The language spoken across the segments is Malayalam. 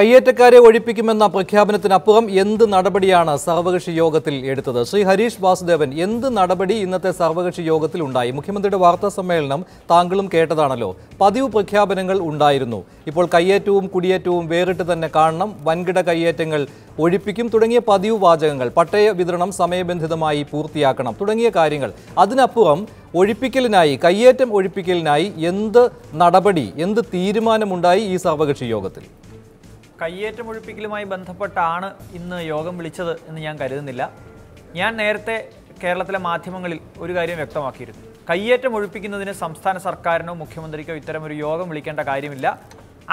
കയ്യേറ്റക്കാരെ ഒഴിപ്പിക്കുമെന്ന പ്രഖ്യാപനത്തിനപ്പുറം എന്ത് നടപടിയാണ് സർവകക്ഷി യോഗത്തിൽ എടുത്തത്? ശ്രീ ഹരീഷ് വാസുദേവൻ, എന്ത് നടപടി ഇന്നത്തെ സർവകക്ഷി യോഗത്തിൽ ഉണ്ടായി? മുഖ്യമന്ത്രിയുടെ വാർത്താ സമ്മേളനം താങ്കളും കേട്ടതാണല്ലോ. പതിവ് പ്രഖ്യാപനങ്ങൾ ഉണ്ടായിരുന്നു. ഇപ്പോൾ കയ്യേറ്റവും കുടിയേറ്റവും വേറിട്ട് തന്നെ കാണണം, വൻകിട കയ്യേറ്റങ്ങൾ ഒഴിപ്പിക്കും തുടങ്ങിയ പതിവ് വാചകങ്ങൾ, പട്ടയ വിതരണം സമയബന്ധിതമായി പൂർത്തിയാക്കണം തുടങ്ങിയ കാര്യങ്ങൾ. അതിനപ്പുറം ഒഴിപ്പിക്കലിനായി, കയ്യേറ്റം ഒഴിപ്പിക്കലിനായി എന്ത് നടപടി, എന്ത് തീരുമാനമുണ്ടായി ഈ സർവകക്ഷി യോഗത്തിൽ? കയ്യേറ്റം ഒഴിപ്പിക്കലുമായി ബന്ധപ്പെട്ടാണ് ഇന്ന് യോഗം വിളിച്ചത് എന്ന് ഞാൻ കരുതുന്നില്ല. ഞാൻ നേരത്തെ കേരളത്തിലെ മാധ്യമങ്ങളിൽ ഒരു കാര്യം വ്യക്തമാക്കിയിരുന്നു. കയ്യേറ്റം ഒഴിപ്പിക്കുന്നതിന് സംസ്ഥാന സർക്കാരിനോ മുഖ്യമന്ത്രിക്കോ ഇത്തരമൊരു യോഗം വിളിക്കേണ്ട കാര്യമില്ല.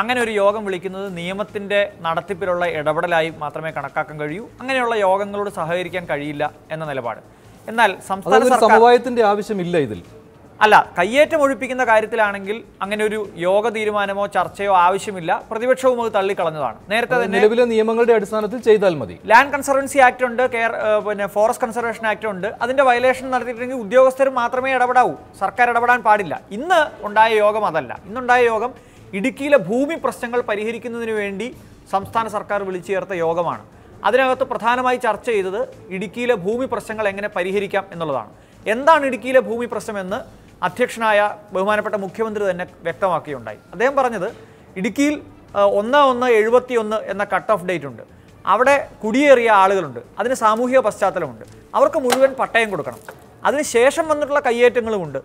അങ്ങനെ ഒരു യോഗം വിളിക്കുന്നത് നിയമത്തിൻ്റെ നടത്തിപ്പിലുള്ള ഇടപെടലായി മാത്രമേ കണക്കാക്കാൻ കഴിയൂ. അങ്ങനെയുള്ള യോഗങ്ങളോട് സഹകരിക്കാൻ കഴിയില്ല എന്ന നിലപാട്. എന്നാൽ സംസ്ഥാന സർക്കാർ സമവായത്തിന്റെ ആവശ്യമില്ല ഇതിൽ. അല്ല, കയ്യേറ്റം ഒഴിപ്പിക്കുന്ന കാര്യത്തിലാണെങ്കിൽ അങ്ങനെ ഒരു യോഗ തീരുമാനമോ ചർച്ചയോ ആവശ്യമില്ല. പ്രതിപക്ഷവും അത് തള്ളിക്കളഞ്ഞതാണ്. നേരത്തെ തന്നെ നിലവിലെ നിയമങ്ങളുടെ അടിസ്ഥാനത്തിൽ ചെയ്താൽ മതി. ലാൻഡ് കൺസർവൻസി ആക്ട് ഉണ്ട്, പിന്നെ ഫോറസ്റ്റ് കൺസർവേഷൻ ആക്ട് ഉണ്ട്. അതിന്റെ വയലേഷൻ നടത്തിയിട്ടുണ്ടെങ്കിൽ ഉദ്യോഗസ്ഥർ മാത്രമേ ഇടപെടാവൂ, സർക്കാർ ഇടപെടാൻ പാടില്ല. ഇന്ന് ഉണ്ടായ യോഗം അതല്ല. ഇന്നുണ്ടായ യോഗം ഇടുക്കിയിലെ ഭൂമി പ്രശ്നങ്ങൾ പരിഹരിക്കുന്നതിന് വേണ്ടി സംസ്ഥാന സർക്കാർ വിളിച്ചു ചേർത്ത യോഗമാണ്. അതിനകത്ത് പ്രധാനമായി ചർച്ച ചെയ്തത് ഇടുക്കിയിലെ ഭൂമി പ്രശ്നങ്ങൾ എങ്ങനെ പരിഹരിക്കാം എന്നുള്ളതാണ്. എന്താണ് ഇടുക്കിയിലെ ഭൂമി പ്രശ്നമെന്ന് അധ്യക്ഷനായ ബഹുമാനപ്പെട്ട മുഖ്യമന്ത്രി തന്നെ വ്യക്തമാക്കുകയുണ്ടായി. അദ്ദേഹം പറഞ്ഞത് ഇടുക്കിയിൽ 1/1/71 എന്ന കട്ട് ഓഫ് ഡേറ്റ് ഉണ്ട്. അവിടെ കുടിയേറിയ ആളുകളുണ്ട്, അതിന് സാമൂഹിക പശ്ചാത്തലമുണ്ട്, അവർക്ക് മുഴുവൻ പട്ടയം കൊടുക്കണം. അതിനുശേഷം വന്നിട്ടുള്ള കയ്യേറ്റങ്ങളുമുണ്ട്.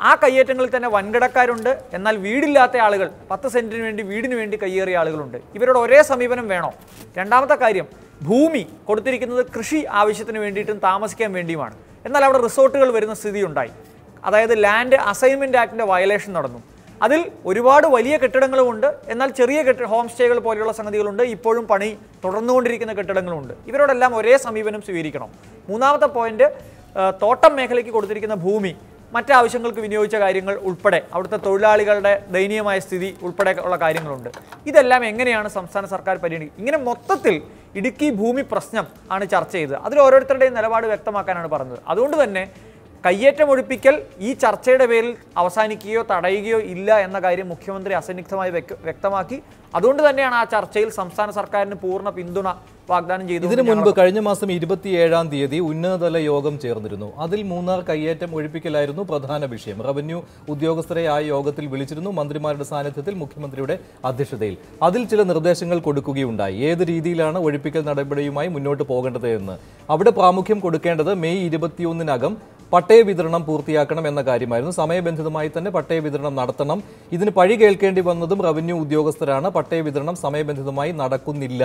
ആ കയ്യേറ്റങ്ങളിൽ തന്നെ വൻകിടക്കാരുണ്ട്. എന്നാൽ വീടില്ലാത്ത ആളുകൾ, 10 സെന്റിന് വേണ്ടി വീടിന് വേണ്ടി കയ്യേറിയ ആളുകളുണ്ട്. ഇവരോട് ഒരേ സമീപനം വേണോ? രണ്ടാമത്തെ കാര്യം, ഭൂമി കൊടുത്തിരിക്കുന്നത് കൃഷി ആവശ്യത്തിന് വേണ്ടിയിട്ടും താമസിക്കാൻ വേണ്ടിയുമാണ്. എന്നാൽ അവിടെ റിസോർട്ടുകൾ വരുന്ന സ്ഥിതി ഉണ്ടായി. അതായത് ലാൻഡ് അസൈൻമെൻറ്റ് ആക്ടിൻ്റെ വയലേഷൻ നടന്നു. അതിൽ ഒരുപാട് വലിയ കെട്ടിടങ്ങളുമുണ്ട്, എന്നാൽ ചെറിയ ഹോം സ്റ്റേകൾ പോലെയുള്ള സംഗതികളുണ്ട്. ഇപ്പോഴും പണി തുടർന്നുകൊണ്ടിരിക്കുന്ന കെട്ടിടങ്ങളുമുണ്ട്. ഇവരോടെല്ലാം ഒരേ സമീപനം സ്വീകരിക്കണം. മൂന്നാമത്തെ പോയിന്റ്, തോട്ടം മേഖലയ്ക്ക് കൊടുത്തിരിക്കുന്ന ഭൂമി മറ്റാവശ്യങ്ങൾക്ക് വിനിയോഗിച്ച കാര്യങ്ങൾ ഉൾപ്പെടെ, അവിടുത്തെ തൊഴിലാളികളുടെ ദയനീയമായ സ്ഥിതി ഉൾപ്പെടെ ഉള്ള കാര്യങ്ങളുണ്ട്. ഇതെല്ലാം എങ്ങനെയാണ് സംസ്ഥാന സർക്കാർ പരിഗണിക്കുക? ഇങ്ങനെ മൊത്തത്തിൽ ഇടുക്കി ഭൂമി പ്രശ്നം ആണ് ചർച്ച ചെയ്തത്. അതിൽ ഓരോരുത്തരുടെയും നിലപാട് വ്യക്തമാക്കാനാണ് പറഞ്ഞത്. അതുകൊണ്ട് തന്നെ കയ്യേറ്റം ഒഴിപ്പിക്കൽ ഈ ചർച്ചയുടെ പേരിൽ അവസാനിക്കുകയോ തടയുകയോ ഇല്ല എന്ന കാര്യം മുഖ്യമന്ത്രി അസന്നിഗ്ധമായി വ്യക്തമാക്കി. അതുകൊണ്ട് തന്നെയാണ് ആ ചർച്ചയിൽ സംസ്ഥാന സർക്കാരിന് പൂർണ്ണ പിന്തുണ വാഗ്ദാനം ചെയ്തു. ഇതിനു മുൻപ് കഴിഞ്ഞ മാസം 27-ാം തീയതി ഉന്നതതല യോഗം ചേർന്നിരുന്നു. അതിൽ മൂന്നാർ കയ്യേറ്റം ഒഴിപ്പിക്കലായിരുന്നു പ്രധാന വിഷയം. റവന്യൂ ഉദ്യോഗസ്ഥരെ ആ യോഗത്തിൽ വിളിച്ചിരുന്നു, മന്ത്രിമാരുടെ സാന്നിധ്യത്തിൽ, മുഖ്യമന്ത്രിയുടെ അധ്യക്ഷതയിൽ. അതിൽ ചില നിർദ്ദേശങ്ങൾ കൊടുക്കുകയുണ്ടായി. ഏത് രീതിയിലാണ് ഒഴിപ്പിക്കൽ നടപടിയുമായി മുന്നോട്ട് പോകേണ്ടത് എന്ന്. അവിടെ പ്രാമുഖ്യം കൊടുക്കേണ്ടത് മെയ് 21-നകം പട്ടയ വിതരണം പൂർത്തിയാക്കണം എന്ന കാര്യമായിരുന്നു. സമയബന്ധിതമായി തന്നെ പട്ടയ വിതരണം നടത്തണം. ഇതിന് പഴി കേൾക്കേണ്ടി വന്നതും റവന്യൂ ഉദ്യോഗസ്ഥരാണ്. പട്ടയ വിതരണം സമയബന്ധിതമായി നടക്കുന്നില്ല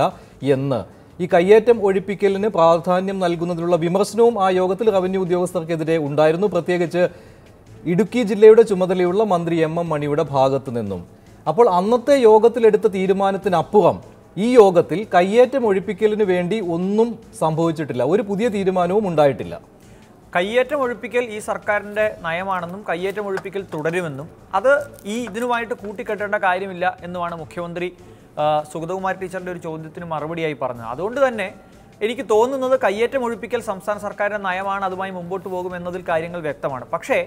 എന്ന്. ഈ കയ്യേറ്റം ഒഴിപ്പിക്കലിന് പ്രാധാന്യം നൽകുന്നതിലുള്ള വിമർശനവും ആ യോഗത്തിൽ റവന്യൂ ഉദ്യോഗസ്ഥർക്കെതിരെ ഉണ്ടായിരുന്നു, പ്രത്യേകിച്ച് ഇടുക്കി ജില്ലയുടെ ചുമതലയുള്ള മന്ത്രി എം മണിയുടെ ഭാഗത്തു നിന്നും. അപ്പോൾ അന്നത്തെ യോഗത്തിലെടുത്ത തീരുമാനത്തിനപ്പുറം ഈ യോഗത്തിൽ കയ്യേറ്റം ഒഴിപ്പിക്കലിന് വേണ്ടി ഒന്നും സംഭവിച്ചിട്ടില്ല, ഒരു പുതിയ തീരുമാനവും ഉണ്ടായിട്ടില്ല. കയ്യേറ്റം ഒഴിപ്പിക്കൽ ഈ സർക്കാരിൻ്റെ നയമാണെന്നും കയ്യേറ്റം ഒഴിപ്പിക്കൽ തുടരുമെന്നും അത് ഇതിനുമായിട്ട് കൂട്ടിക്കെട്ടേണ്ട കാര്യമില്ല എന്നുമാണ് മുഖ്യമന്ത്രി സുഗതകുമാരി ടീച്ചറിൻ്റെ ഒരു ചോദ്യത്തിന് മറുപടിയായി പറഞ്ഞത്. അതുകൊണ്ട് തന്നെ എനിക്ക് തോന്നുന്നത് കയ്യേറ്റം ഒഴിപ്പിക്കൽ സംസ്ഥാന സർക്കാരിൻ്റെ നയമാണ്, അതുമായി മുമ്പോട്ട് പോകുമെന്നതിൽ കാര്യങ്ങൾ വ്യക്തമാണ്. പക്ഷേ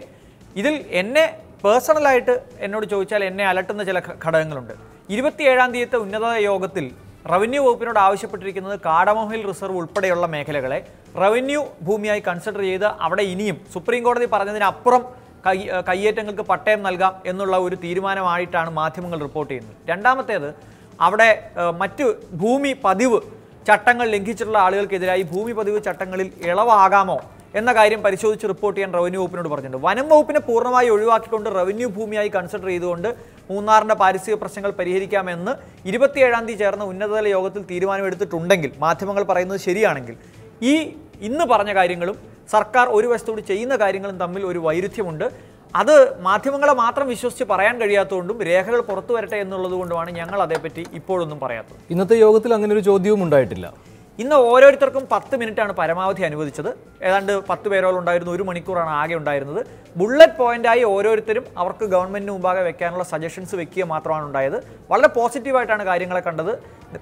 ഇതിൽ എന്നെ പേഴ്സണലായിട്ട് എന്നോട് ചോദിച്ചാൽ എന്നെ അലട്ടുന്ന ചില ഘടകങ്ങളുണ്ട്. 27-ാം തീയതിത്തെ ഉന്നത യോഗത്തിൽ റവന്യൂ വകുപ്പിനോട് ആവശ്യപ്പെട്ടിരിക്കുന്നത് കാടമോഹിൽ റിസർവ് ഉൾപ്പെടെയുള്ള മേഖലകളെ റവന്യൂ ഭൂമിയായി കൺസിഡർ ചെയ്ത് അവിടെ ഇനിയും സുപ്രീം കോടതി പറഞ്ഞതിനപ്പുറം കയ്യേറ്റങ്ങൾക്ക് പട്ടയം നൽകാം എന്നുള്ള ഒരു തീരുമാനമായിട്ടാണ് മാധ്യമങ്ങൾ റിപ്പോർട്ട് ചെയ്യുന്നത്. രണ്ടാമത്തേത്, അവിടെ മറ്റ് ഭൂമി പതിവ് ചട്ടങ്ങൾ ലംഘിച്ചിട്ടുള്ള ആളുകൾക്കെതിരായി ഭൂമി പതിവ് ചട്ടങ്ങളിൽ ഇളവാകാമോ എന്ന കാര്യം പരിശോധിച്ച് റിപ്പോർട്ട് ചെയ്യാൻ റവന്യൂ വകുപ്പിനോട് പറഞ്ഞിട്ടുണ്ട്. വനം വകുപ്പിനെ പൂർണ്ണമായി ഒഴിവാക്കിക്കൊണ്ട് റവന്യൂ ഭൂമിയായി കൺസിഡർ ചെയ്തുകൊണ്ട് മൂന്നാറിൻ്റെ പാരിസ്ഥിതിക പ്രശ്നങ്ങൾ പരിഹരിക്കാമെന്ന് 27-ാം തീയതി ചേർന്ന ഉന്നതതല യോഗത്തിൽ തീരുമാനമെടുത്തിട്ടുണ്ടെങ്കിൽ, മാധ്യമങ്ങൾ പറയുന്നത് ശരിയാണെങ്കിൽ, ഇന്ന് പറഞ്ഞ കാര്യങ്ങളും സർക്കാർ ഒരു വശത്തോട് ചെയ്യുന്ന കാര്യങ്ങളും തമ്മിൽ ഒരു വൈരുദ്ധ്യമുണ്ട്. അത് മാധ്യമങ്ങളെ മാത്രം വിശ്വസിച്ച് പറയാൻ കഴിയാത്തതുകൊണ്ടും രേഖകൾ പുറത്തു വരട്ടെ എന്നുള്ളത് കൊണ്ടുമാണ് ഞങ്ങൾ അതേപ്പറ്റി ഇപ്പോഴൊന്നും പറയാത്തത്. ഇന്നത്തെ യോഗത്തിൽ അങ്ങനെ ഒരു ചോദ്യവും ഉണ്ടായിട്ടില്ല. ഇന്ന് ഓരോരുത്തർക്കും 10 മിനിറ്റാണ് പരമാവധി അനുവദിച്ചത്. ഏതാണ്ട് 10 പേരോളം ഉണ്ടായിരുന്നു. 1 മണിക്കൂറാണ് ആകെ ഉണ്ടായിരുന്നത്. ബുള്ളറ്റ് പോയിന്റായി ഓരോരുത്തരും അവർക്ക് ഗവൺമെന്റിന് മുമ്പാകെ വെക്കാനുള്ള സജഷൻസ് വെക്കുക മാത്രമാണ് ഉണ്ടായത്. വളരെ പോസിറ്റീവായിട്ടാണ് കാര്യങ്ങളെ കണ്ടത്.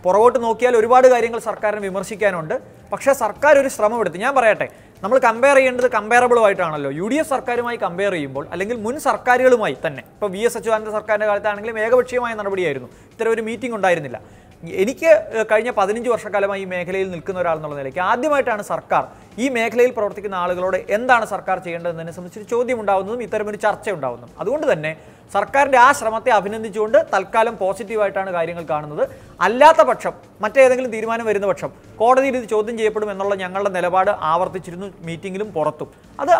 പുറകോട്ട് നോക്കിയാൽ ഒരുപാട് കാര്യങ്ങൾ സർക്കാരിനെ വിമർശിക്കാനുണ്ട്. പക്ഷേ സർക്കാർ ഒരു ശ്രമം എടുത്തു. ഞാൻ പറയട്ടെ, നമ്മൾ കമ്പയർ ചെയ്യേണ്ടത് കമ്പയറബിളുമായിട്ടാണല്ലോ. UDF സർക്കാരുമായി കമ്പയർ ചെയ്യുമ്പോൾ, അല്ലെങ്കിൽ മുൻ സർക്കാരുകളുമായി തന്നെ, ഇപ്പോൾ VS അച്യുതാനന്ദ സർക്കാരിൻ്റെ കാലത്താണെങ്കിലും ഏകപക്ഷീയമായ നടപടിയായിരുന്നു. ഇത്തരം ഒരു മീറ്റിംഗ് ഉണ്ടായിരുന്നില്ല. എനിക്ക് കഴിഞ്ഞ 15 വർഷക്കാലമായി ഈ മേഖലയിൽ നിൽക്കുന്ന ഒരാൾ എന്നുള്ള നിലയ്ക്ക് ആദ്യമായിട്ടാണ് സർക്കാർ ഈ മേഖലയിൽ പ്രവർത്തിക്കുന്ന ആളുകളോട് എന്താണ് സർക്കാർ ചെയ്യേണ്ടതെന്നതിനെ സംബന്ധിച്ച് ചോദ്യം ഉണ്ടാകുന്നതും ഇത്തരമൊരു ചർച്ച ഉണ്ടാകുന്നതും. അതുകൊണ്ട് തന്നെ സർക്കാരിൻ്റെ ആ ശ്രമത്തെ അഭിനന്ദിച്ചുകൊണ്ട് തൽക്കാലം പോസിറ്റീവായിട്ടാണ് കാര്യങ്ങൾ കാണുന്നത്. അല്ലാത്ത പക്ഷം, മറ്റേതെങ്കിലും തീരുമാനം വരുന്ന പക്ഷം കോടതിയിൽ ഇത് ചോദ്യം ചെയ്യപ്പെടും എന്നുള്ള ഞങ്ങളുടെ നിലപാട് ആവർത്തിച്ചിരുന്നു, മീറ്റിംഗിലും പുറത്തും.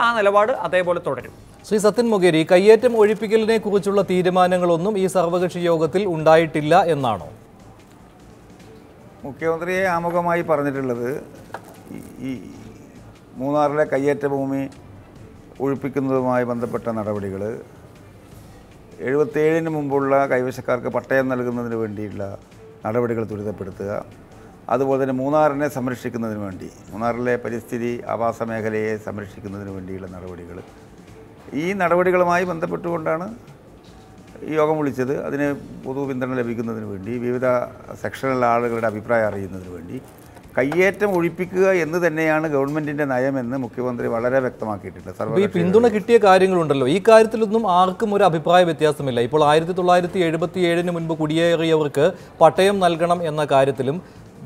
ആ നിലപാട് അതേപോലെ തുടരും. ശ്രീ സത്യൻ മൊകേരി, കയ്യേറ്റം ഒഴിപ്പിക്കലിനെ കുറിച്ചുള്ള തീരുമാനങ്ങളൊന്നും ഈ സർവകക്ഷി യോഗത്തിൽ ഉണ്ടായിട്ടില്ല എന്നാണോ? മുഖ്യമന്ത്രിയെ ആമുഖമായി പറഞ്ഞിട്ടുള്ളത് ഈ മൂന്നാറിലെ കയ്യേറ്റ ഭൂമി ഒഴിപ്പിക്കുന്നതുമായി ബന്ധപ്പെട്ട നടപടികൾ 77-ന് മുമ്പുള്ള കൈവശക്കാർക്ക് പട്ടയം നൽകുന്നതിന് വേണ്ടിയുള്ള നടപടികൾ ത്വരിതപ്പെടുത്തുക, അതുപോലെ തന്നെ മൂന്നാറിനെ സംരക്ഷിക്കുന്നതിന് വേണ്ടി, മൂന്നാറിലെ പരിസ്ഥിതി ആവാസ മേഖലയെ സംരക്ഷിക്കുന്നതിന് വേണ്ടിയുള്ള നടപടികൾ, ഈ നടപടികളുമായി ബന്ധപ്പെട്ടുകൊണ്ടാണ് ഈ യോഗം വിളിച്ചത്. അതിന് പൊതു പിന്തുണ ലഭിക്കുന്നതിന് വേണ്ടി, വിവിധ സെക്ഷനിലുള്ള ആളുകളുടെ അഭിപ്രായം അറിയുന്നതിന് വേണ്ടി. കയ്യേറ്റം ഒഴിപ്പിക്കുക എന്ന് തന്നെയാണ് ഗവൺമെന്റിന്റെ നയമെന്ന് മുഖ്യമന്ത്രി വളരെ വ്യക്തമാക്കിയിട്ടുണ്ട്. ഈ പിന്തുണ കിട്ടിയ കാര്യങ്ങളുണ്ടല്ലോ, ഈ കാര്യത്തിലൊന്നും ആർക്കും ഒരു അഭിപ്രായ വ്യത്യാസമില്ല. ഇപ്പോൾ 1977-ന് മുൻപ് കുടിയേറിയവർക്ക് പട്ടയം നൽകണം എന്ന കാര്യത്തിലും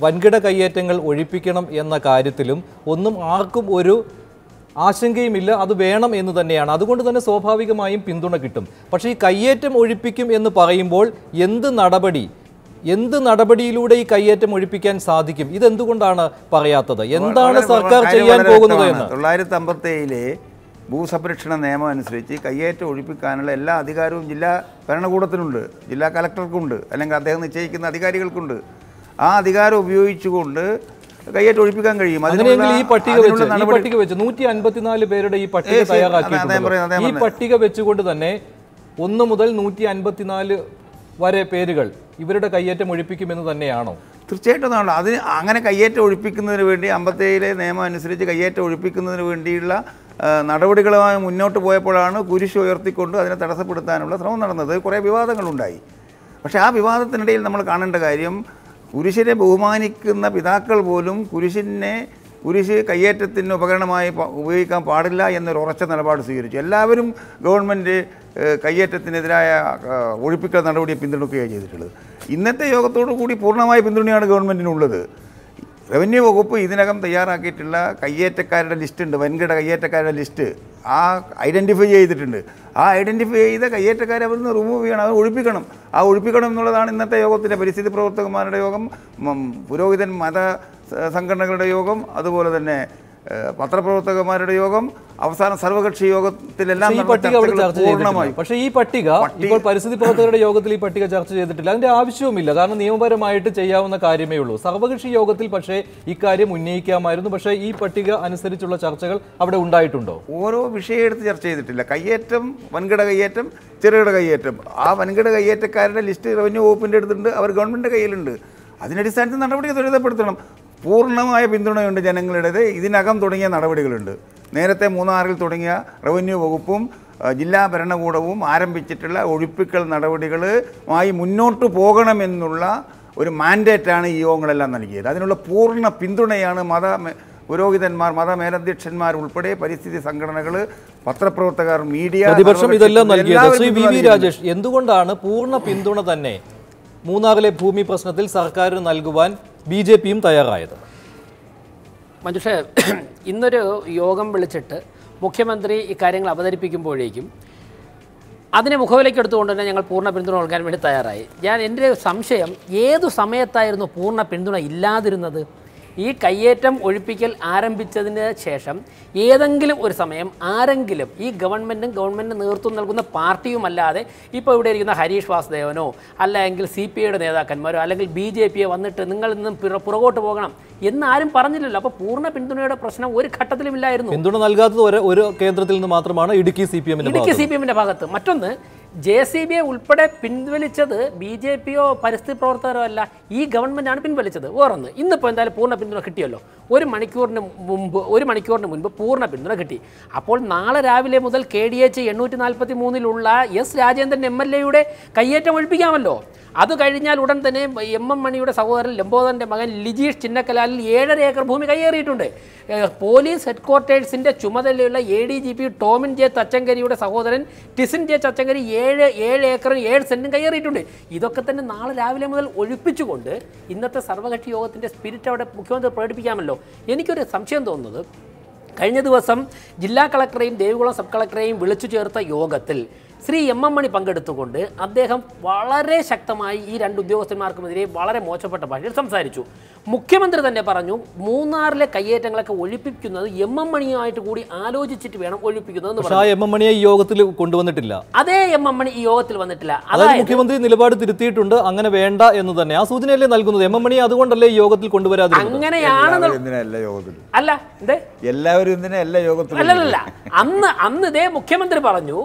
വൻകിട കയ്യേറ്റങ്ങൾ ഒഴിപ്പിക്കണം എന്ന കാര്യത്തിലും ഒന്നും ആർക്കും ഒരു ആശങ്കയുമില്ല. അത് വേണം എന്ന് തന്നെയാണ്. അതുകൊണ്ട് തന്നെ സ്വാഭാവികമായും പിന്തുണ കിട്ടും. പക്ഷേ ഈ കയ്യേറ്റം ഒഴിപ്പിക്കും എന്ന് പറയുമ്പോൾ എന്ത് നടപടിയിലൂടെ ഈ കയ്യേറ്റം ഒഴിപ്പിക്കാൻ സാധിക്കും? ഇതെന്തുകൊണ്ടാണ് പറയാത്തത്? എന്താണ് സർക്കാർ ചെയ്യാൻ പോകുന്നത് എന്ന്? 1957-ലെ ഭൂസംരക്ഷണ നിയമം അനുസരിച്ച് കയ്യേറ്റം ഒഴിപ്പിക്കാനുള്ള എല്ലാ അധികാരവും ജില്ലാ ഭരണകൂടത്തിനുണ്ട്, ജില്ലാ കലക്ടർക്കുണ്ട്, അല്ലെങ്കിൽ അദ്ദേഹം നിശ്ചയിക്കുന്ന അധികാരികൾക്കുണ്ട്. ആ അധികാരം ഉപയോഗിച്ചുകൊണ്ട് കയ്യേറ്റം ഒഴിപ്പിക്കാൻ കഴിയും. അങ്ങനെയെങ്കിൽ ഈ പട്ടിക വെച്ച് 154 പേരുടെ ഈ പട്ടിക തയ്യാറാക്കിയിട്ടുണ്ട്. ഈ പട്ടിക വെച്ചുകൊണ്ട് തന്നെ 1 മുതൽ 154 വരെ പേരുകൾ ഇവരുടെ കയ്യേറ്റം ഒഴിപ്പിക്കുമെന്ന് തന്നെയാണോ? തീർച്ചയായിട്ടും ആണല്ലോ. അതിന് അങ്ങനെ കയ്യേറ്റം ഒഴിപ്പിക്കുന്നതിന് വേണ്ടി 57-ലെ നിയമം അനുസരിച്ച് കയ്യേറ്റം ഒഴിപ്പിക്കുന്നതിന് വേണ്ടിയുള്ള നടപടികളുമായി മുന്നോട്ട് പോയപ്പോഴാണ് കുരിശ് ഉയർത്തിക്കൊണ്ട് അതിനെ തടസ്സപ്പെടുത്താനുള്ള ശ്രമം നടന്നത്. കുറേ വിവാദങ്ങളുണ്ടായി. പക്ഷേ ആ വിവാദത്തിനിടയിൽ നമ്മൾ കാണേണ്ട കാര്യം, കുരിശിനെ ബഹുമാനിക്കുന്ന പിതാക്കൾ പോലും കുരിശ് കയ്യേറ്റത്തിന് ഉപകരണമായി ഉപയോഗിക്കാൻ പാടില്ല എന്നൊരു ഉറച്ച നിലപാട് സ്വീകരിച്ചു. എല്ലാവരും ഗവൺമെൻറ് കയ്യേറ്റത്തിനെതിരായ ഒഴിപ്പിക്കൽ നടപടിയെ പിന്തുണയ്ക്കുകയാണ് ചെയ്തിട്ടുള്ളത്. ഇന്നത്തെ യോഗത്തോടു കൂടി പൂർണ്ണമായ പിന്തുണയാണ് ഗവൺമെൻറ്റിനുള്ളത്. റവന്യൂ വകുപ്പ് ഇതിനകം തയ്യാറാക്കിയിട്ടുള്ള കയ്യേറ്റക്കാരുടെ ലിസ്റ്റ് ഉണ്ട്, വൻകിട കയ്യേറ്റക്കാരുടെ ലിസ്റ്റ്. ആ ഐഡൻറ്റിഫൈ ചെയ്തിട്ടുണ്ട്. ആ ഐഡൻറ്റിഫൈ ചെയ്ത കയ്യേറ്റക്കാരെ അവർ നിന്ന് റിമൂവ് ചെയ്യണം, അവർ ഒഴിപ്പിക്കണം. ആ ഒഴിപ്പിക്കണം എന്നുള്ളതാണ് ഇന്നത്തെ യോഗത്തിൻ്റെ പരിസ്ഥിതി പ്രവർത്തകന്മാരുടെ യോഗം, പുരോഹിതൻ മത സംഘടനകളുടെ യോഗം, അതുപോലെ തന്നെ പത്രപ്രവർത്തകന്മാരുടെ യോഗം, അവസാന സർവകക്ഷി യോഗത്തിലെല്ലാം പൂർണ്ണമായി. പക്ഷേ ഈ പട്ടിക ഇപ്പോൾ പരിസ്ഥിതി പ്രവർത്തകരുടെ യോഗത്തിൽ ഈ പട്ടിക ചർച്ച ചെയ്തിട്ടില്ല. അതിന്റെ ആവശ്യവുമില്ല. കാരണം നിയമപരമായിട്ട് ചെയ്യാവുന്ന കാര്യമേ ഉള്ളൂ. സർവകക്ഷി യോഗത്തിൽ പക്ഷേ ഇക്കാര്യം ഉന്നയിക്കാമായിരുന്നു. പക്ഷേ ഈ പട്ടിക അനുസരിച്ചുള്ള ചർച്ചകൾ അവിടെ ഉണ്ടായിട്ടുണ്ടോ? ഓരോ വിഷയം എടുത്ത് ചർച്ച ചെയ്തിട്ടില്ല. കയ്യേറ്റം, വൻകിട കയ്യേറ്റം, ചെറുകിട കയ്യേറ്റം. ആ വൻകിട കയ്യേറ്റക്കാരുടെ ലിസ്റ്റ് റവന്യൂ വകുപ്പിൻ്റെ അടുത്തുണ്ട്, അവർ ഗവൺമെൻറ് കയ്യിലുണ്ട്. അതിനടിസ്ഥാനത്തിൽ നടപടി ത്വരിതപ്പെടുത്തണം. പൂർണ്ണമായ പിന്തുണയുണ്ട് ജനങ്ങളുടേത്. ഇതിനകം തുടങ്ങിയ നടപടികളുണ്ട്. നേരത്തെ മൂന്നാറിൽ തുടങ്ങിയ റവന്യൂ വകുപ്പും ജില്ലാ ഭരണകൂടവും ആരംഭിച്ചിട്ടുള്ള ഒഴിപ്പിക്കൽ നടപടികളുമായി മുന്നോട്ട് പോകണമെന്നുള്ള ഒരു മാൻഡേറ്റാണ് ഈ യോഗങ്ങളെല്ലാം നൽകിയത്. അതിനുള്ള പൂർണ്ണ പിന്തുണയാണ് പുരോഹിതന്മാർ, മതമേലധ്യക്ഷന്മാർ ഉൾപ്പെടെ പരിസ്ഥിതി സംഘടനകൾ, പത്രപ്രവർത്തകർ, മീഡിയ, പ്രതിപക്ഷം ഇതെല്ലാം നൽകിയത്. ശ്രീ വി രാജേഷ്, എന്തുകൊണ്ടാണ് പൂർണ്ണ പിന്തുണ തന്നെ മൂന്നാറിലെ ഭൂമി പ്രശ്നത്തിൽ സർക്കാരിന് നൽകുവാൻ BJPയും തയ്യാറായത്? മഞ്ജുഷ, ഇന്നൊരു യോഗം വിളിച്ചിട്ട് മുഖ്യമന്ത്രി ഇക്കാര്യങ്ങൾ അവതരിപ്പിക്കുമ്പോഴേക്കും അതിനെ മുഖവിലേക്ക് എടുത്തുകൊണ്ട് തന്നെ ഞങ്ങൾ പൂർണ്ണ പിന്തുണ നൽകാൻ വേണ്ടി തയ്യാറായി. എൻ്റെ സംശയം, ഏതു സമയത്തായിരുന്നു പൂർണ്ണ പിന്തുണ ഇല്ലാതിരുന്നത്? ഈ കയ്യേറ്റം ഒഴിപ്പിക്കൽ ആരംഭിച്ചതിന് ശേഷം ഏതെങ്കിലും ഒരു സമയം ആരെങ്കിലും, ഈ ഗവൺമെൻറ് നേതൃത്വം നൽകുന്ന പാർട്ടിയുമല്ലാതെ ഇപ്പോൾ ഇവിടെ ഇരിക്കുന്ന ഹരീഷ് വാസുദേവനോ അല്ലെങ്കിൽ CPIയുടെ നേതാക്കന്മാരോ അല്ലെങ്കിൽ BJPയെ വന്നിട്ട് നിങ്ങൾ ഇന്നും പുറകോട്ട് പോകണം എന്നാരും പറഞ്ഞില്ലല്ലോ. അപ്പോൾ പൂർണ്ണ പിന്തുണയുടെ പ്രശ്നം ഒരു ഘട്ടത്തിലും ഇല്ലായിരുന്നു. പിന്തുണ നൽകാത്തത് ഒരു കേന്ദ്രത്തിൽ നിന്ന് മാത്രമാണ്, ഇടുക്കി CPMന്റെ ഭാഗത്ത്. മറ്റൊന്ന്, JCB ഉൾപ്പെടെ പിൻവലിച്ചത് BJPയോ പരിസ്ഥിതി പ്രവർത്തകരോ അല്ല, ഈ ഗവൺമെൻറ്റാണ് പിൻവലിച്ചത്. വേറൊന്ന്, ഇന്നിപ്പോൾ എന്തായാലും പൂർണ്ണ പിന്തുണ കിട്ടിയല്ലോ. ഒരു മണിക്കൂറിന് മുൻപ് പൂർണ്ണ പിന്തുണ കിട്ടി. അപ്പോൾ നാളെ രാവിലെ മുതൽ KDH 843 S രാജേന്ദ്രൻ MLA കയ്യേറ്റം ഒഴിപ്പിക്കാമല്ലോ. അത് കഴിഞ്ഞാൽ ഉടൻ തന്നെ MM മണിയുടെ സഹോദരൻ ലംബോദരൻ്റെ മകൻ ലിജീഷ് ചിന്നക്കലാലിൽ 7.5 ഏക്കർ ഭൂമി കയ്യേറിയിട്ടുണ്ട്. പോലീസ് ഹെഡ്ക്വാർട്ടേഴ്സിൻ്റെ ചുമതലയുള്ള ADGP ടോമിൻ J തച്ചങ്കരിയുടെ സഹോദരൻ ടിസിൻ J തച്ചങ്കരി 7 ഏക്കറും 7 സെൻറ്റും കയ്യേറിയിട്ടുണ്ട്. ഇതൊക്കെ തന്നെ നാളെ രാവിലെ മുതൽ ഒഴിപ്പിച്ചുകൊണ്ട് ഇന്നത്തെ സർവകക്ഷി യോഗത്തിൻ്റെ സ്പിരിറ്റ് അവിടെ മുഖ്യമന്ത്രി പ്രകടിപ്പിക്കാമല്ലോ. എനിക്കൊരു സംശയം തോന്നുന്നത്, കഴിഞ്ഞ ദിവസം ജില്ലാ കളക്ടറെയും ദേവികുളം സബ് കളക്ടറെയും വിളിച്ചു ചേർത്ത യോഗത്തിൽ ശ്രീ MM മണി പങ്കെടുത്തുകൊണ്ട് അദ്ദേഹം വളരെ ശക്തമായി ഈ 2 ഉദ്യോഗസ്ഥന്മാർക്കുമെതിരെ വളരെ മോശപ്പെട്ട ഭാഷയിൽ സംസാരിച്ചു. മുഖ്യമന്ത്രി തന്നെ പറഞ്ഞു മൂന്നാറിലെ കയ്യേറ്റങ്ങളൊക്കെ ഒഴിപ്പിക്കുന്നത് MM മണിയുമായിട്ട് കൂടി ആലോചിച്ചിട്ട് വേണം ഒഴിപ്പിക്കുന്നത്. MM മണിയെ ഈ യോഗത്തിൽ കൊണ്ടുവന്നിട്ടില്ല. അതേ MM മണി ഈ യോഗത്തിൽ വന്നിട്ടില്ല. അതായത് മുഖ്യമന്ത്രി നിലപാട് തിരുത്തിയിട്ടുണ്ട്, അങ്ങനെ വേണ്ട എന്ന് തന്നെ ആ സൂചനയല്ലേ നൽകുന്നത്. MM മണി അതുകൊണ്ടല്ലേ ഈ യോഗത്തിൽ കൊണ്ടുവരാതെ? അങ്ങനെയാണ്. അല്ല, എല്ലാവരും അല്ലല്ല, അന്ന് ഇതേ മുഖ്യമന്ത്രി പറഞ്ഞു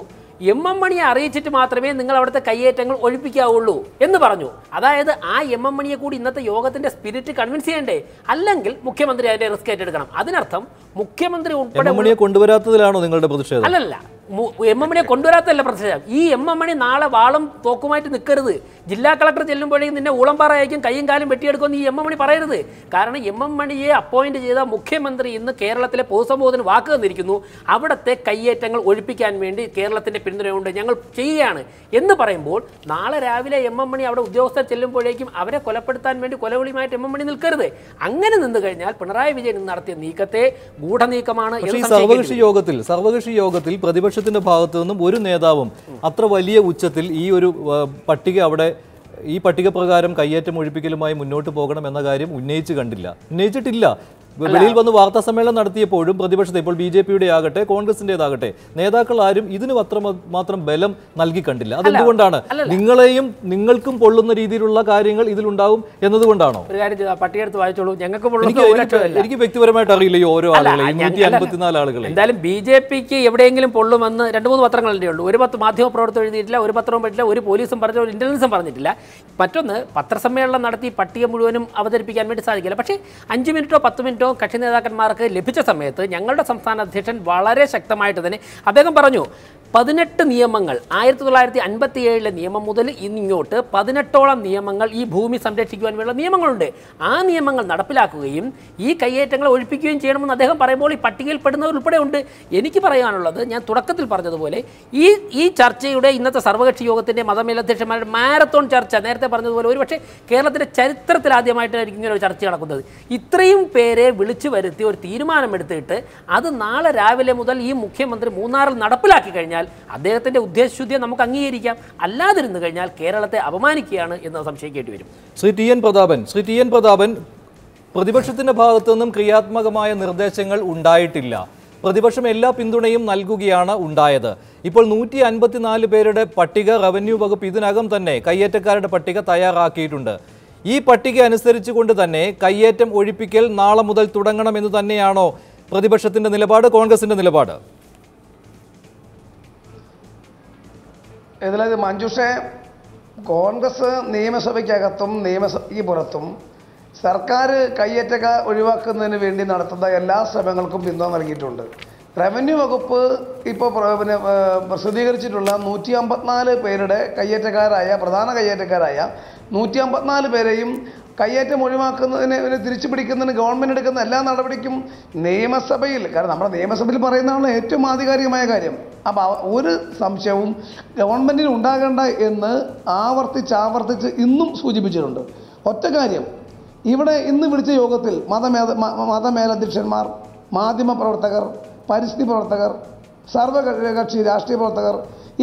MM മണിയെ അറിയിച്ചിട്ട് മാത്രമേ നിങ്ങൾ അവിടുത്തെ കയ്യേറ്റങ്ങൾ ഒഴിപ്പിക്കാവുള്ളൂ എന്ന് പറഞ്ഞു. അതായത് ആ MM മണിയെ കൂടി ഇന്നത്തെ യോഗത്തിന്റെ സ്പിരിറ്റ് കൺവിൻസ് ചെയ്യണ്ടേ? അല്ലെങ്കിൽ മുഖ്യമന്ത്രി അതിന്റെ റിസ്ക് ഏറ്റെടുക്കണം. അതിനർത്ഥം മുഖ്യമന്ത്രി ഉൾപ്പെടെ കൊണ്ടുവരാത്തതിലാണോ നിങ്ങളുടെ പ്രതിഷേധം? അല്ലല്ല, MM മണിയെ കൊണ്ടുവരാത്തല്ല പ്രതിഷേധം. ഈ MM മണി നാളെ വാളും തോക്കുമായിട്ട് നിൽക്കരുത്. ജില്ലാ കളക്ടർ ചെല്ലുമ്പോഴേക്കും നിന്നെ ഊളംപാറ അയക്കും, കയ്യും കാലും വെട്ടിയെടുക്കുമെന്ന് ഈ MM മണി പറയരുത്. കാരണം MM മണിയെ അപ്പോയിന്റ് ചെയ്ത മുഖ്യമന്ത്രി ഇന്ന് കേരളത്തിലെ പൊതുസമൂഹത്തിന് വാക്ക് തന്നിരിക്കുന്നു. അവിടുത്തെ കയ്യേറ്റങ്ങൾ ഒഴിപ്പിക്കാൻ വേണ്ടി കേരളത്തിന്റെ പിന്തുണയുണ്ട്, ഞങ്ങൾ ചെയ്യുകയാണ് എന്ന് പറയുമ്പോൾ നാളെ രാവിലെ MM മണി അവിടെ ഉദ്യോഗസ്ഥർ ചെല്ലുമ്പോഴേക്കും അവരെ കൊലപ്പെടുത്താൻ വേണ്ടി കൊലവിളിയുമായിട്ട് MM മണി നിൽക്കരുത്. അങ്ങനെ നിന്ന് കഴിഞ്ഞാൽ പിണറായി വിജയൻ നടത്തിയ നീക്കത്തെ ഗൂഢനീക്കമാണ്. സർവകക്ഷി യോഗത്തിൽ പ്രതിപക്ഷത്തിന്റെ ഭാഗത്തു നിന്നും ഒരു നേതാവും അത്ര വലിയ ഉച്ചത്തിൽ ഈ പട്ടിക പ്രകാരം കയ്യേറ്റം ഒഴിപ്പിക്കലുമായി മുന്നോട്ട് പോകണം എന്ന കാര്യം ഉന്നയിച്ചിട്ടില്ല. വെളിയിൽ വന്ന് വാർത്താ സമ്മേളനം നടത്തിയപ്പോഴും പ്രതിപക്ഷത്തെ, ഇപ്പോൾ BJPയുടെ ആകട്ടെ കോൺഗ്രസിൻ്റെതാകട്ടെ, നേതാക്കൾ ആരും ഇതിന് മാത്രം ബലം നൽകി കണ്ടില്ല. അതെന്തുകൊണ്ടാണ്? നിങ്ങൾക്കും പൊള്ളുന്ന രീതിയിലുള്ള കാര്യങ്ങൾ ഇതിലുണ്ടാവും എന്നതുകൊണ്ടാണോ? ഒരു കാര്യം പട്ടികയെടുത്ത് വായിച്ചോളൂ. എനിക്ക് വ്യക്തിപരമായിട്ട് അറിയില്ല ഈ ഓരോ ആളുകളെയും, 154 ആളുകളെ. എന്തായാലും BJPക്ക് എവിടെയെങ്കിലും പൊള്ളുമെന്ന് 2-3 പത്രങ്ങളല്ലേ ഉള്ളൂ. ഒരു മാധ്യമ പ്രവർത്തനം എഴുതിയിട്ടില്ല, ഒരു പത്രവും പറ്റില്ല, ഒരു പോലീസും പറഞ്ഞ, ഒരു ഇന്റലിജൻസും പറഞ്ഞിട്ടില്ല. മറ്റൊന്ന്, പത്രസമ്മേളനം നടത്തി പട്ടിക മുഴുവനും അവതരിപ്പിക്കാൻ വേണ്ടി സാധിക്കില്ല. പക്ഷേ 5 മിനിറ്റോ 10 മിനിറ്റോ കക്ഷി നേതാക്കന്മാർക്ക് ലഭിച്ച സമയത്ത് ഞങ്ങളുടെ സംസ്ഥാന അധ്യക്ഷൻ വളരെ ശക്തമായിട്ട് തന്നെ അദ്ദേഹം പറഞ്ഞു, 18 നിയമങ്ങൾ 1957 നിയമം മുതൽ ഇങ്ങോട്ട് 18ഓളം നിയമങ്ങൾ ഈ ഭൂമി സംരക്ഷിക്കുവാൻ വേണ്ട നിയമങ്ങളുണ്ട്. ആ നിയമങ്ങൾ നടപ്പിലാക്കുകയും ഈ കയ്യേറ്റങ്ങൾ ഒഴിപ്പിക്കുകയും ചെയ്യണമെന്ന് അദ്ദേഹം പറയുമ്പോൾ ഈ പട്ടികയിൽ പെടുന്നവർ ഉൾപ്പെടെ ഉണ്ട്. എനിക്ക് പറയാനുള്ളത്, ഞാൻ തുടക്കത്തിൽ പറഞ്ഞതുപോലെ ഈ ചർച്ചയുടെ ഇന്നത്തെ സർവകക്ഷി യോഗത്തിൻ്റെ മതമേലധ്യക്ഷന്മാരുടെ മാരത്തോൺ ചർച്ച, നേരത്തെ പറഞ്ഞതുപോലെ ഒരുപക്ഷെ കേരളത്തിൻ്റെ ചരിത്രത്തിൽ ആദ്യമായിട്ടായിരിക്കും ഇങ്ങനെ ഒരു ചർച്ച നടക്കുന്നത്. ഇത്രയും പേരെ വിളിച്ചു വരുത്തി ഒരു തീരുമാനമെടുത്തിട്ട് അത് നാളെ രാവിലെ മുതൽ ഈ മുഖ്യമന്ത്രി മൂന്നാറിൽ നടപ്പിലാക്കി കഴിഞ്ഞാൽ അദ്ദേഹത്തിന്റെ ഉദ്ദേശശുദ്ധിയെ നമുക്ക് അംഗീകരിക്കാം. അല്ലാതിരുന്നു കഴിഞ്ഞാൽ കേരളത്തെ അപമാനിക്കുകയാണ് എന്ന് സംശയിക്കേണ്ടി വരും. ശ്രീ ടി എൻ പ്രതാപൻ, പ്രതിപക്ഷത്തിന്റെ ഭാഗത്തു നിന്നും ക്രിയാത്മകമായ നിർദ്ദേശങ്ങൾ ഉണ്ടായിട്ടില്ല. പ്രതിപക്ഷം എല്ലാ പിന്തുണയും നൽകുകയാണ് ഉണ്ടായത്. ഇപ്പോൾ 154 പേരുടെ പട്ടിക റവന്യൂ വകുപ്പ് ഇതിനകം തന്നെ കയ്യേറ്റക്കാരുടെ പട്ടിക തയ്യാറാക്കിയിട്ടുണ്ട്. ഈ പട്ടിക അനുസരിച്ചുകൊണ്ട് തന്നെ കയ്യേറ്റം ഒഴിപ്പിക്കൽ നാളെ മുതൽ തുടങ്ങണമെന്ന് തന്നെയാണോ പ്രതിപക്ഷത്തിന്റെ നിലപാട്, കോൺഗ്രസിന്റെ നിലപാട്? ഇതിൽ മഞ്ജുഷെ, കോൺഗ്രസ് നിയമസഭയ്ക്കകത്തും നിയമസഭയ്ക്ക് പുറത്തും സർക്കാർ കയ്യേറ്റക ഒഴിവാക്കുന്നതിന് വേണ്ടി നടത്തുന്ന എല്ലാ ശ്രമങ്ങൾക്കും പിന്തുണ നൽകിയിട്ടുണ്ട്. റവന്യൂ വകുപ്പ് ഇപ്പോൾ പ്രസിദ്ധീകരിച്ചിട്ടുള്ള 154 പേരുടെ പ്രധാന കയ്യേറ്റക്കാരായ 154 പേരെയും കയ്യേറ്റം ഒഴിവാക്കുന്നതിന് തിരിച്ചു പിടിക്കുന്നതിന് ഗവൺമെൻറ് എടുക്കുന്ന എല്ലാ നടപടിക്കും നിയമസഭയിൽ, കാരണം നമ്മുടെ നിയമസഭയിൽ പറയുന്നതാണ് ഏറ്റവും ആധികാരികമായ കാര്യം. അപ്പോൾ ഒരു സംശയവും ഗവൺമെൻറ്റിന് ഉണ്ടാകേണ്ട എന്ന് ആവർത്തിച്ച് ഇന്നും സൂചിപ്പിച്ചിട്ടുണ്ട്. ഒറ്റ കാര്യം, ഇവിടെ ഇന്ന് വിളിച്ച യോഗത്തിൽ മതമേലധ്യക്ഷന്മാർ, മാധ്യമപ്രവർത്തകർ, പരിസ്ഥിതി പ്രവർത്തകർ, സർവകക്ഷി രാഷ്ട്രീയ പ്രവർത്തകർ,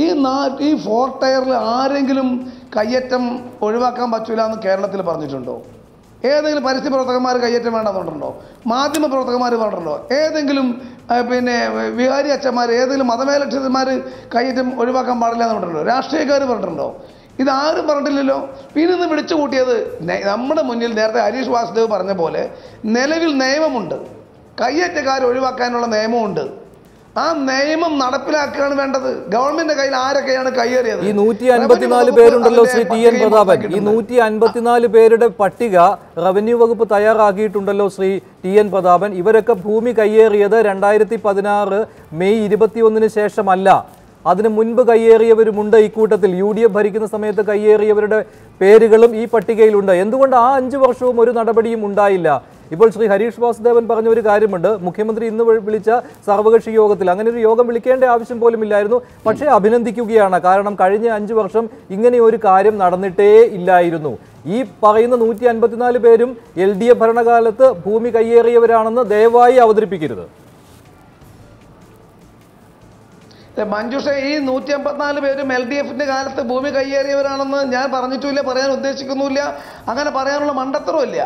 ഈ 4 ടയറിൽ ആരെങ്കിലും കയ്യേറ്റം ഒഴിവാക്കാൻ പറ്റില്ല എന്ന് കേരളത്തിൽ പറഞ്ഞിട്ടുണ്ടോ? ഏതെങ്കിലും പരിസ്ഥിതി പ്രവർത്തകന്മാർ കയ്യേറ്റം വേണ്ടെന്നുണ്ടോ? മാധ്യമ പ്രവർത്തകന്മാർ പറഞ്ഞിട്ടുണ്ടോ? ഏതെങ്കിലും വികാരി അച്ഛന്മാർ, ഏതെങ്കിലും മതമേലധ്യക്ഷന്മാർ കയ്യേറ്റം ഒഴിവാക്കാൻ പാടില്ല എന്ന് പറഞ്ഞിട്ടുണ്ടോ? രാഷ്ട്രീയക്കാർ പറഞ്ഞിട്ടുണ്ടോ? ഇതാരും പറഞ്ഞിട്ടില്ലല്ലോ. പിന്നെ ഇന്ന് വിളിച്ചു കൂട്ടിയത് നമ്മുടെ മുന്നിൽ നേരത്തെ ഹരീഷ് വാസുദേവ് പറഞ്ഞ പോലെ നിലവിൽ നിയമമുണ്ട്, കയ്യേറ്റക്കാർ ഒഴിവാക്കാനുള്ള നിയമമുണ്ട്. ആ നിയമം നടപ്പിലാക്കുകയാണ് വേണ്ടത്. ഗവൺമെന്റിന്റെ കയ്യിൽ ആരൊക്കെയാണ് കയ്യേറിയത്? ഈ 154 പേരുണ്ടല്ലോ ശ്രീ ടി എൻ പ്രതാപൻ, ഈ 154 പേരുടെ പട്ടിക റവന്യൂ വകുപ്പ് തയ്യാറാക്കിയിട്ടുണ്ടല്ലോ ശ്രീ ടി എൻ പ്രതാപൻ. ഇവരൊക്കെ ഭൂമി കയ്യേറിയത് 2016 മെയ് 21 ശേഷമല്ല, അതിന് മുൻപ് കയ്യേറിയവരുമുണ്ട്. ഇക്കൂട്ടത്തിൽ UDF ഭരിക്കുന്ന സമയത്ത് കയ്യേറിയവരുടെ പേരുകളും ഈ പട്ടികയിലുണ്ട്. എന്തുകൊണ്ട് ആ 5 വർഷവും ഒരു നടപടിയും ഉണ്ടായില്ല? ഇപ്പോൾ ശ്രീ ഹരീഷ് വാസുദേവൻ പറഞ്ഞ ഒരു കാര്യമുണ്ട്, മുഖ്യമന്ത്രി ഇന്ന് വിളിച്ച സർവകക്ഷി യോഗത്തിൽ അങ്ങനെ ഒരു യോഗം വിളിക്കേണ്ട ആവശ്യം പോലും ഇല്ലായിരുന്നു. പക്ഷേ അഭിനന്ദിക്കുകയാണ്, കാരണം കഴിഞ്ഞ 5 വർഷം ഇങ്ങനെ ഒരു കാര്യം നടന്നിട്ടേ ഇല്ലായിരുന്നു. ഈ പറയുന്ന 154 പേരും LDF ഭരണകാലത്ത് ഭൂമി കയ്യേറിയവരാണെന്ന് ദയവായി അവതരിപ്പിക്കരുത്. മഞ്ജുഷ, ഈ 154 പേരും LDFന്റെ കാലത്ത് ഭൂമി കയ്യേറിയവരാണെന്ന് ഞാൻ പറഞ്ഞിട്ടില്ല, പറയാൻ ഉദ്ദേശിക്കുന്നുമില്ല, അങ്ങനെ പറയാനുള്ള മണ്ടത്തരമില്ല.